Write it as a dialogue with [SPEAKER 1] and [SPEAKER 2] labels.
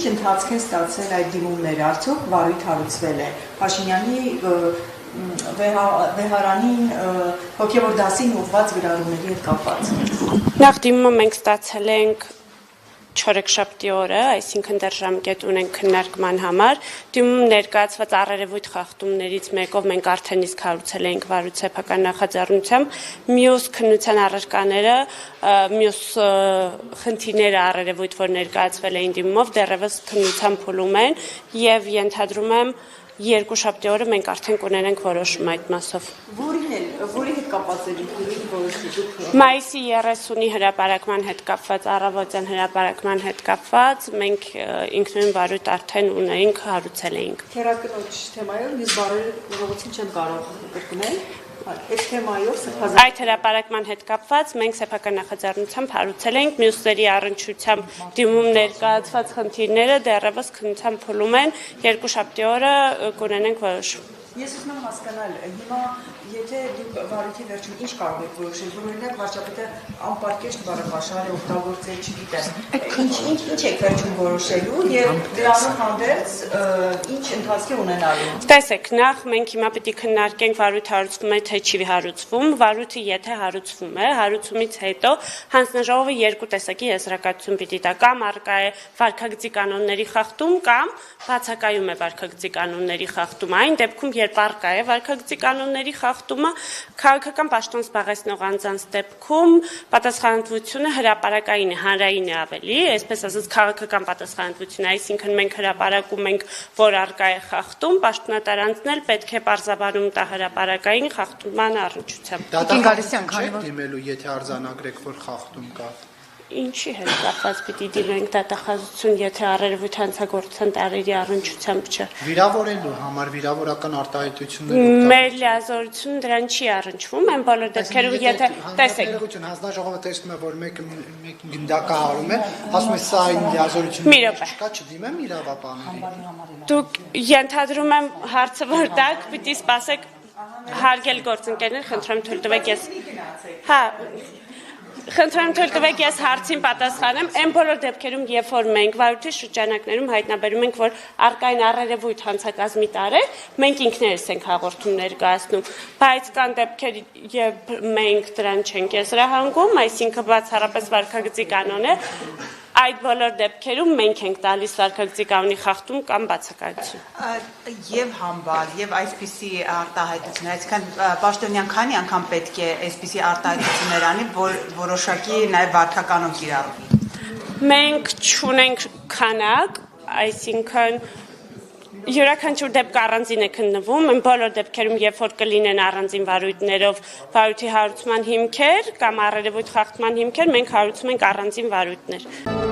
[SPEAKER 1] Ինչ ընթացք են ստացել այդ դիմումները, արդյոք վարույթ հարուցվել է Փաշինյանի վեհարանին հոգևոր դասին ուղղված գրառումների հետ կապված։
[SPEAKER 2] Նախ դիմումը մենք ստացել ենք չորեքշաբթի օրը, այսինքն դեռ ժամկետ ունենք քննարկման համար։ Դիմում ներկայացված առերևույթ խախտումներից մեկով մենք արդեն իսկ հարուցել ենք վարույթ սեփական նախաձեռնությամբ, մյուս քննության առարկաները, մյուս խնդիրները առերևույթ, որ ներկայացվել էին դիմումով, դեռևս քննության փուլում են եւ ենթադրում եմ երկուշաբթի օրը մենք արդեն կունենանք որոշում այդ մասով։
[SPEAKER 1] Որի հետ կապված է որոշումը։
[SPEAKER 2] Մայիսի 30-ի հրապարակման հետ կապված, առավոտյան հրապարակման հետ կապված, մենք ինքնուրույն վարույթ արդեն ունեինք, հարուցել էինք։
[SPEAKER 1] Քերակնոջ թեմայով մյուս բառերը ժողովրդին չեմ կարող կրկնել։ Այդ թեմայով
[SPEAKER 2] այդ հրապարակման հետ կապված մենք սեփական նախաձեռնությամբ հարուցել ենք, մյուսների առնչությամբ դիմում ներկայացված խնդիրները դեռևս քննության փուլում են, երկուշաբթի օրը կունենենք որոշում։
[SPEAKER 1] Ես ուզում եմ հասկանալ, հիմա եթե դուք վարույթի վերջում ինչ կարող եք որոշել, որ օրինակ վարչապետը անպարկեշտ բառապաշար է օգտագործել, չգիտեմ, ինչ եք վերջում որոշելու եւ դրանով հանդերձ ինչ ընթացք է ունենալու։
[SPEAKER 2] Տեսեք, նախ մենք հիմա պետք է քննարկենք վարույթ հարուցվում է թե չի հարուցվում, վարույթը եթե հարուցվում է, հարուցումից հետո հանձնաժողովը երկու տեսակի եզրակացություն պիտի տա, կամ առկա է վարքագծի կանոնների խախտում, կամ բացակայում է վարքագծի կանոնների խախտումը։ Այն դեպքում երբ առկա է վարքագծի կանոնների խախտումը, քաղաքական պաշտոն զբաղեցնող անձանց դեպքում պատասխանատվությունը հրապարակային է, հանրային է ավելի, այսպես ասած քաղաքական պատասխանատվություն, այսինքն մենք հրապարակում ենք, որ առկա է խախտում, պաշտոնատար անձն էլ պետք է պարզաբանում տա հրապարակային խախտման առնչությամբ։
[SPEAKER 3] Դատախազություն չեք դիմելու, եթե արձանագրեք, որ խախտում կա։
[SPEAKER 2] Ինչի հետ կապված պիտի դիմենք դատախազություն, եթե առերևույթ հանցագործության տարերի առնչությամբ չէ։
[SPEAKER 3] Վիրավորելու համար վիրավորական արտահայտություններ
[SPEAKER 2] Մեր լիազորությունը դրան չի առնչվում, այն բոլոր դեպքերում, եթե տեսեք։
[SPEAKER 3] Հանձնաժողովը տեսնում է, որ մեկը գնդակահարում է, ասում է սա այն լիազորությունը չկա, չդիմեմ իրավապահներին։
[SPEAKER 2] Դուք ենթադրում եմ հարցը որ տակ, պիտի սպասեք հարգել գործընկերներ, խնդրեմ թույլ տվեք ես։ Հա, խնդրեմ թույլ տվեք ես հարցին պատասխանեմ, այն բոլոր դեպքերում, երբ որ մենք վարույթի շրջանակներում հայտնաբերում ենք, որ առկային առերևույթ հանցակազմի տարեր, մենք ինքներս ենք հաղորդում ներկայացնում, բայց կան դեպքեր, երբ մենք դրան չենք եզրահանգում, այսինքն բացառապես վարքագծի կանոն է, այդ բոլոր դեպքերում մենք ենք տալիս վարքագծի կանոնի խախտում կամ բացակայություն։
[SPEAKER 4] Եվ համբար, եւ այսպիսի արտահայտություն, այսինքն պաշտոնյան քանի անգամ պետք է այսպիսի արտահայտություններ անի, որ որոշակի նաեւ վարքականon կիրառվի։
[SPEAKER 2] Մենք չունենք քանակ, այսինքն յուրաքանչյուր դեպք առանձին է քննվում, այն բոլոր դեպքերում, երբ որ կլինեն առանձին վարույթներով վարույթի հարուցման հիմքեր կամ առերևույթ խախտման հիմքեր, մենք հարուցում ենք առանձին վարույթներ։